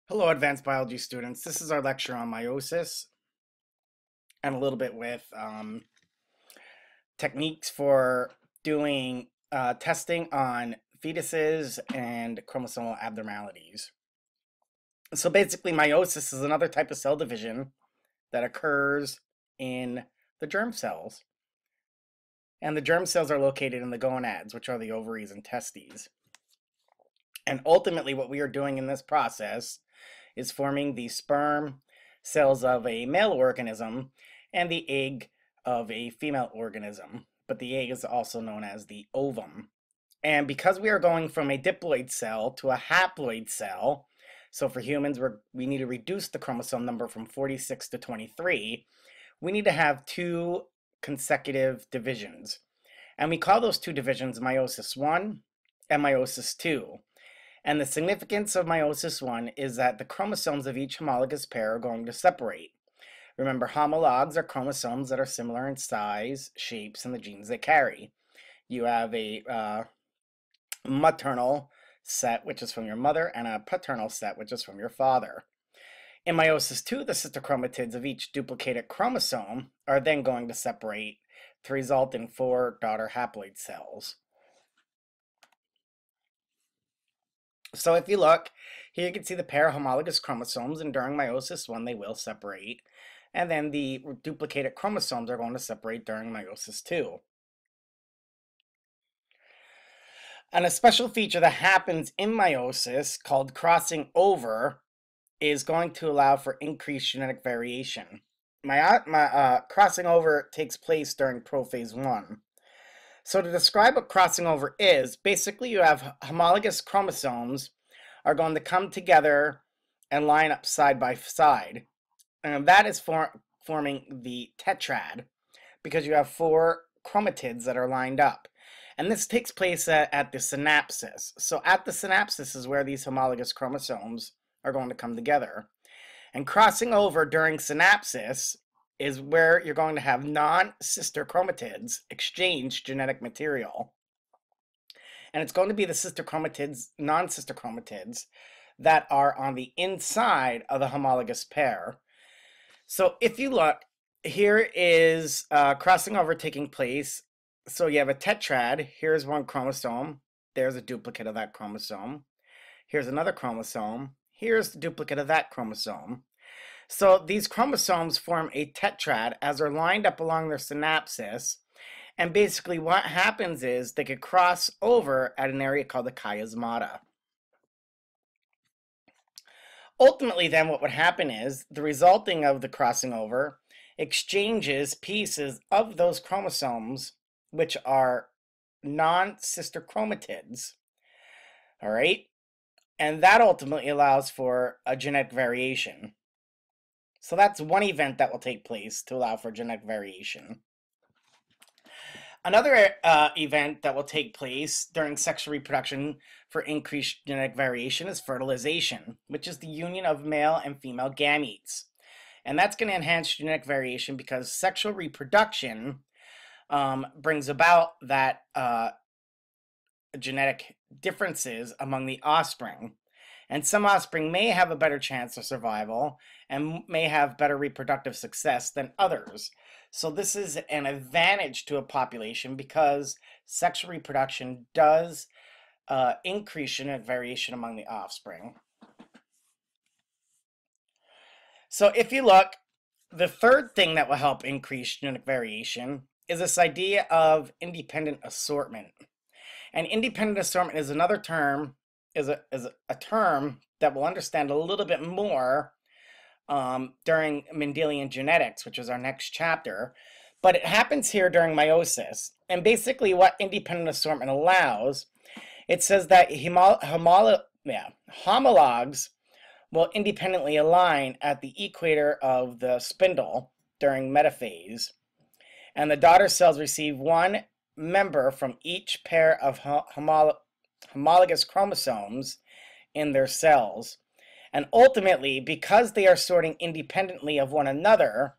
Hello, advanced biology students. This is our lecture on meiosis and a little bit with techniques for doing testing on fetuses and chromosomal abnormalities. So basically, meiosis is another type of cell division that occurs in the germ cells. And the germ cells are located in the gonads, which are the ovaries and testes. And ultimately, what we are doing in this process is forming the sperm cells of a male organism and the egg of a female organism. But the egg is also known as the ovum. And because we are going from a diploid cell to a haploid cell, so for humans, we need to reduce the chromosome number from 46 to 23, we need to have two consecutive divisions. And we call those two divisions meiosis 1 and meiosis 2. And the significance of meiosis 1 is that the chromosomes of each homologous pair are going to separate. Remember, homologs are chromosomes that are similar in size, shapes, and the genes they carry. You have a maternal set, which is from your mother, and a paternal set, which is from your father. In meiosis 2, the sister chromatids of each duplicated chromosome are then going to separate to result in 4 daughter haploid cells. So if you look, here you can see the pair of homologous chromosomes, and during meiosis 1 they will separate. And then the duplicated chromosomes are going to separate during meiosis 2. And a special feature that happens in meiosis called crossing over is going to allow for increased genetic variation. Crossing over takes place during prophase 1. So to describe what crossing over is, basically you have homologous chromosomes are going to come together and line up side by side. And that is forming the tetrad because you have 4 chromatids that are lined up. And this takes place at the synapsis. So at the synapsis is where these homologous chromosomes are going to come together. And crossing over during synapsis is where you're going to have non-sister chromatids exchange genetic material. And it's going to be the sister chromatids, non-sister chromatids, that are on the inside of the homologous pair. So if you look, here is crossing over taking place. So you have a tetrad. Here's one chromosome. There's a duplicate of that chromosome. Here's another chromosome. Here's the duplicate of that chromosome. So these chromosomes form a tetrad as they're lined up along their synapsis. And basically what happens is they could cross over at an area called the chiasmata. Ultimately then what would happen is the resulting of the crossing over exchanges pieces of those chromosomes which are non-sister chromatids. All right? And that ultimately allows for a genetic variation. So that's one event that will take place to allow for genetic variation. Another event that will take place during sexual reproduction for increased genetic variation is fertilization, which is the union of male and female gametes. And that's going to enhance genetic variation because sexual reproduction brings about that genetic differences among the offspring. And some offspring may have a better chance of survival and may have better reproductive success than others. So this is an advantage to a population because sexual reproduction does increase genetic variation among the offspring. So if you look, the third thing that will help increase genetic variation is this idea of independent assortment. And independent assortment is another term, is a term that we'll understand a little bit more during Mendelian genetics, which is our next chapter. But it happens here during meiosis. And basically what independent assortment allows, it says that homologs will independently align at the equator of the spindle during metaphase. And the daughter cells receive one member from each pair of homologous chromosomes in their cells. And ultimately, because they are sorting independently of one another,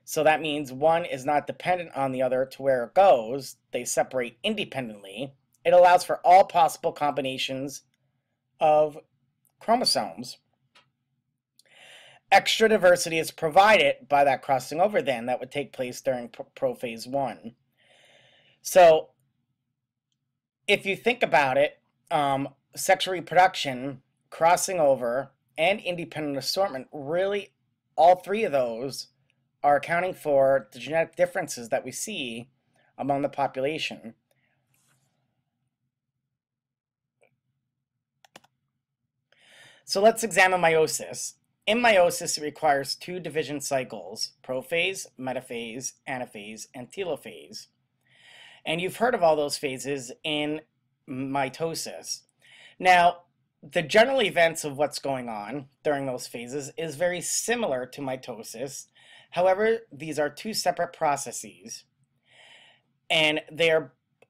so that means one is not dependent on the other to where it goes, they separate independently, it allows for all possible combinations of chromosomes. extra diversity is provided by that crossing over then that would take place during prophase 1. So if you think about it, sexual reproduction, crossing over, and independent assortment, really all three of those are accounting for the genetic differences that we see among the population. So let's examine meiosis. In meiosis, it requires 2 division cycles: prophase, metaphase, anaphase, and telophase. And you've heard of all those phases in mitosis. Now, the general events of what's going on during those phases is very similar to mitosis. However, these are 2 separate processes. And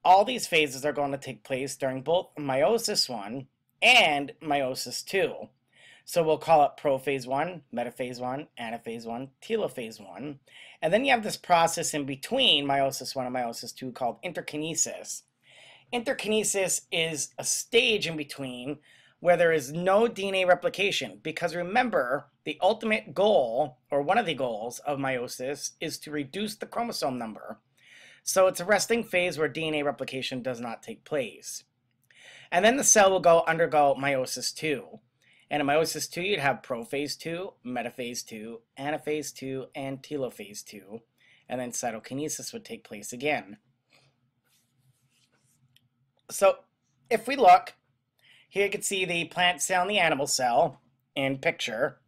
all these phases are going to take place during both meiosis 1 and meiosis 2. So we'll call it prophase 1, metaphase 1, anaphase 1, telophase 1. And then you have this process in between meiosis 1 and meiosis 2 called interkinesis. Interkinesis is a stage in between where there is no DNA replication, because remember, the ultimate goal, or one of the goals of meiosis, is to reduce the chromosome number. So it's a resting phase where DNA replication does not take place. And then the cell will undergo meiosis 2. And in meiosis 2, you'd have prophase 2, metaphase 2, anaphase 2, and telophase 2. And then cytokinesis would take place again. So if we look, here you can see the plant cell and the animal cell in picture.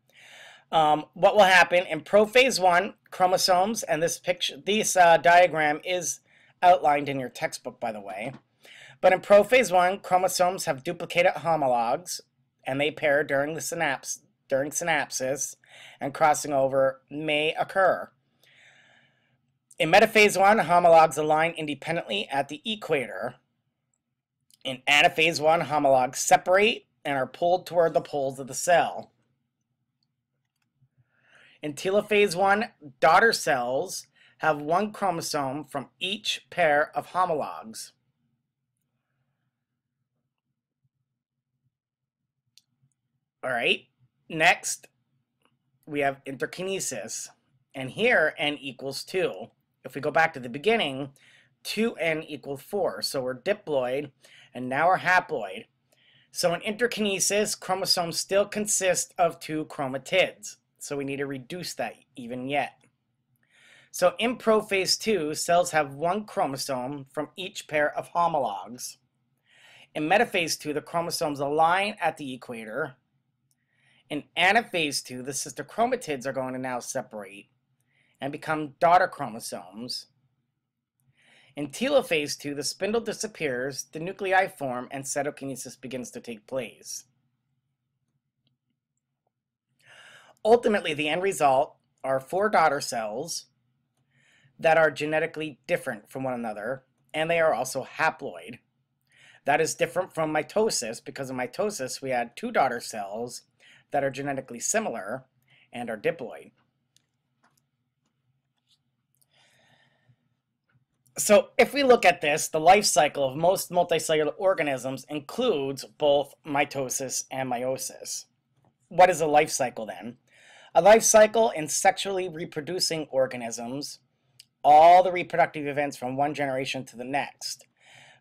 What will happen in prophase 1, chromosomes, and this diagram is outlined in your textbook, by the way. But in prophase 1, chromosomes have duplicated homologs, and they pair during synapsis, and crossing over may occur. In metaphase 1, homologs align independently at the equator. In anaphase 1, homologs separate and are pulled toward the poles of the cell. In telophase 1, daughter cells have 1 chromosome from each pair of homologs. All right, next we have interkinesis, and here n equals 2. If we go back to the beginning, 2n equals 4, so we're diploid, and now we're haploid. So in interkinesis, chromosomes still consist of 2 chromatids, so we need to reduce that even yet. So in prophase 2, cells have 1 chromosome from each pair of homologs. In metaphase 2, the chromosomes align at the equator. In anaphase 2, the sister chromatids are going to now separate and become daughter chromosomes. In telophase 2, the spindle disappears, the nuclei form, and cytokinesis begins to take place. Ultimately, the end result are 4 daughter cells that are genetically different from one another, and they are also haploid. That is different from mitosis, because in mitosis we had 2 daughter cells that are genetically similar and are diploid. So if we look at this, the life cycle of most multicellular organisms includes both mitosis and meiosis. What is a life cycle then? A life cycle in sexually reproducing organisms, all the reproductive events from one generation to the next.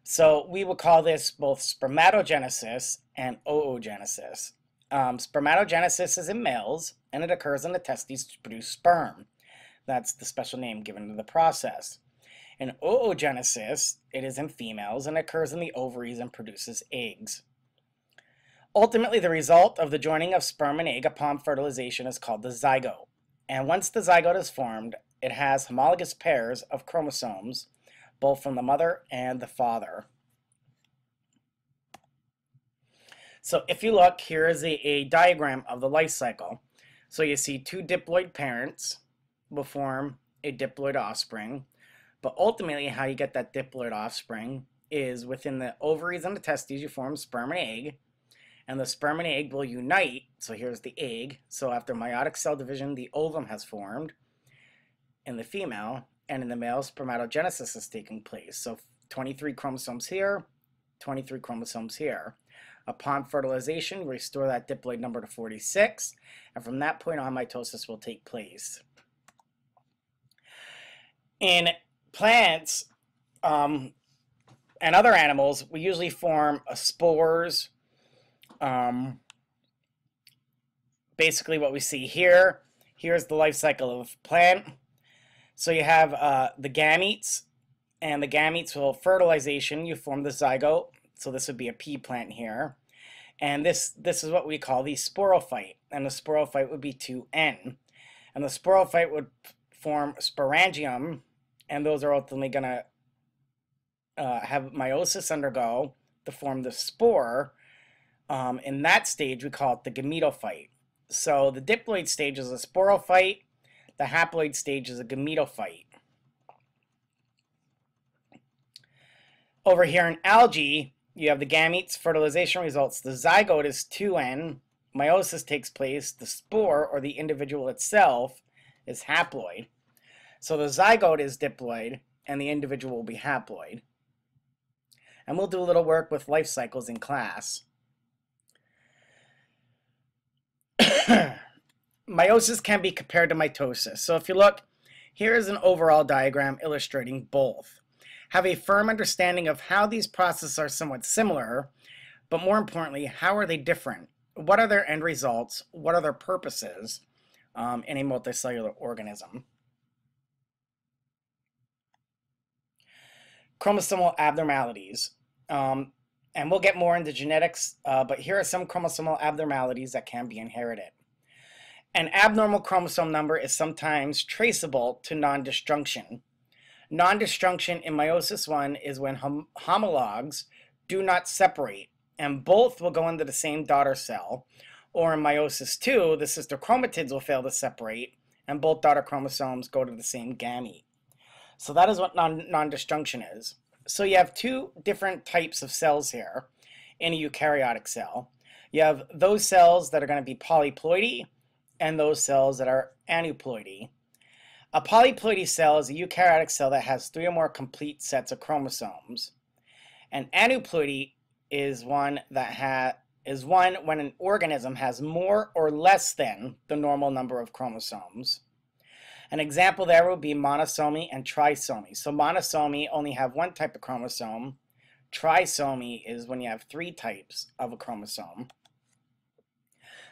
So we will call this both spermatogenesis and oogenesis. Spermatogenesis is in males, and it occurs in the testes to produce sperm. That's the special name given to the process. In oogenesis, it is in females and occurs in the ovaries and produces eggs. Ultimately, the result of the joining of sperm and egg upon fertilization is called the zygote. And once the zygote is formed, it has homologous pairs of chromosomes, both from the mother and the father. So if you look, here is a diagram of the life cycle. So you see 2 diploid parents will form a diploid offspring. But ultimately, how you get that diploid offspring is within the ovaries and the testes, you form sperm and egg. And the sperm and egg will unite. So here's the egg. So after meiotic cell division, the ovum has formed in the female. And in the male, spermatogenesis is taking place. So 23 chromosomes here, 23 chromosomes here. Upon fertilization, we restore that diploid number to 46, and from that point on, mitosis will take place. In plants and other animals, we usually form spores. Basically what we see here, here's the life cycle of a plant. So you have the gametes, and the gametes will fertilization, you form the zygote. So this would be a pea plant here. And this is what we call the sporophyte, and the sporophyte would be 2N. And the sporophyte would form sporangium, and those are ultimately going to have meiosis undergo to form the spore. In that stage, we call it the gametophyte. So the diploid stage is a sporophyte, the haploid stage is a gametophyte. Over here in algae, you have the gametes, fertilization results, the zygote is 2N, meiosis takes place, the spore, or the individual itself, is haploid. So the zygote is diploid, and the individual will be haploid. And we'll do a little work with life cycles in class. Meiosis can be compared to mitosis. So if you look, here is an overall diagram illustrating both. Have a firm understanding of how these processes are somewhat similar, but more importantly, how are they different? What are their end results? What are their purposes in a multicellular organism? Chromosomal abnormalities. And we'll get more into genetics, but here are some chromosomal abnormalities that can be inherited. An abnormal chromosome number is sometimes traceable to non-disjunction. Non-disjunction in meiosis 1 is when homologs do not separate, and both will go into the same daughter cell. Or in meiosis 2, the sister chromatids will fail to separate, and both daughter chromosomes go to the same gamete. So that is what non-disjunction is. So you have two different types of cells here in a eukaryotic cell. You have those cells that are going to be polyploidy and those cells that are aneuploidy. A polyploidy cell is a eukaryotic cell that has 3 or more complete sets of chromosomes. An aneuploidy is one when an organism has more or less than the normal number of chromosomes. An example there would be monosomy and trisomy. So monosomy only have one type of chromosome. Trisomy is when you have 3 types of a chromosome.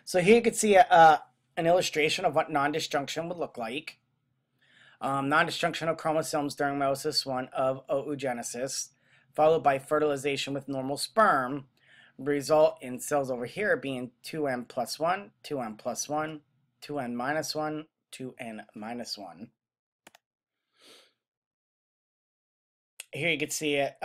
So here you can see an illustration of what non-disjunction would look like. Non-disjunction of chromosomes during meiosis 1 of oogenesis, followed by fertilization with normal sperm, result in cells over here being 2M plus 1, 2M plus 1, 2N minus 1, 2N minus 1. Here you can see it,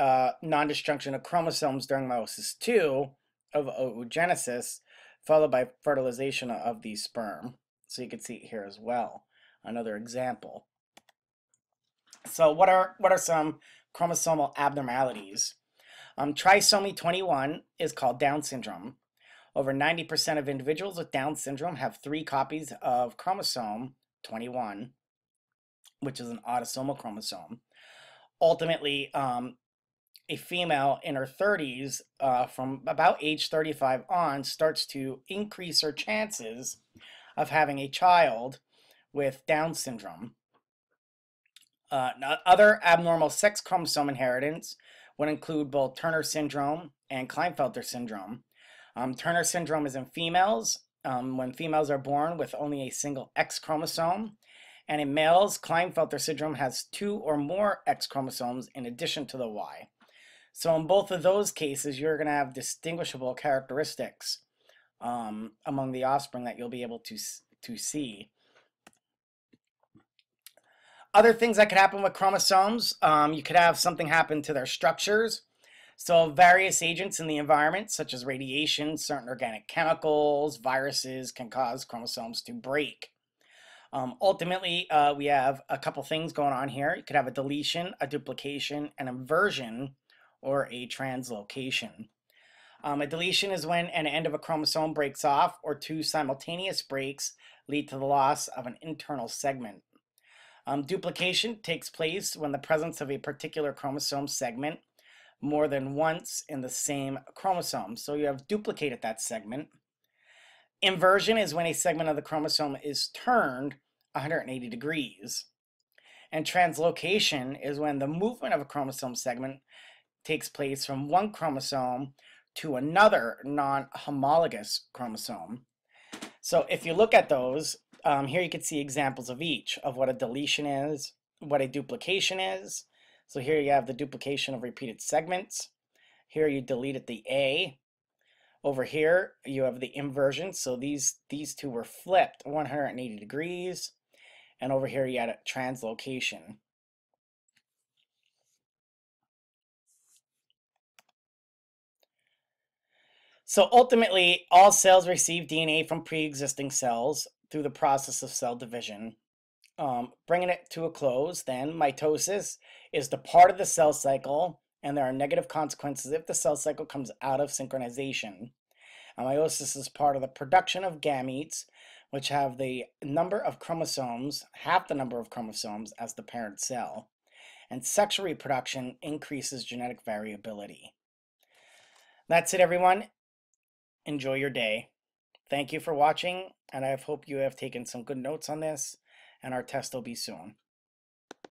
non-disjunction of chromosomes during meiosis 2 of oogenesis, followed by fertilization of the sperm. So you can see it here as well, another example. So what are some chromosomal abnormalities? Trisomy 21 is called Down syndrome. Over 90% of individuals with Down syndrome have 3 copies of chromosome 21, which is an autosomal chromosome. Ultimately, a female in her 30s, from about age 35 on, starts to increase her chances of having a child with Down syndrome. Other abnormal sex chromosome inheritance would include both Turner syndrome and Klinefelter syndrome. Turner syndrome is in females, when females are born with only a single X chromosome. And in males, Klinefelter syndrome has 2 or more X chromosomes in addition to the Y. So in both of those cases, you're going to have distinguishable characteristics among the offspring that you'll be able to see. Other things that could happen with chromosomes, you could have something happen to their structures. So various agents in the environment, such as radiation, certain organic chemicals, viruses, can cause chromosomes to break. Ultimately, we have a couple things going on here. You could have a deletion, a duplication, an inversion, or a translocation. A deletion is when an end of a chromosome breaks off, or 2 simultaneous breaks lead to the loss of an internal segment. Duplication takes place when the presence of a particular chromosome segment more than once in the same chromosome. So you have duplicated that segment. Inversion is when a segment of the chromosome is turned 180 degrees. And translocation is when the movement of a chromosome segment takes place from one chromosome to another non-homologous chromosome. So if you look at those, here you can see examples of each, of what a deletion is, what a duplication is. So here you have the duplication of repeated segments. Here you deleted the A. Over here you have the inversion. So these two were flipped 180 degrees. And over here you had a translocation. So ultimately, all cells receive DNA from pre-existing cells through the process of cell division. Bringing it to a close, then, mitosis is the part of the cell cycle, and there are negative consequences if the cell cycle comes out of synchronization. And meiosis is part of the production of gametes, which have the number of chromosomes, half the number of chromosomes as the parent cell. And sexual reproduction increases genetic variability. That's it, everyone. Enjoy your day. Thank you for watching, and I hope you have taken some good notes on this, and our test will be soon.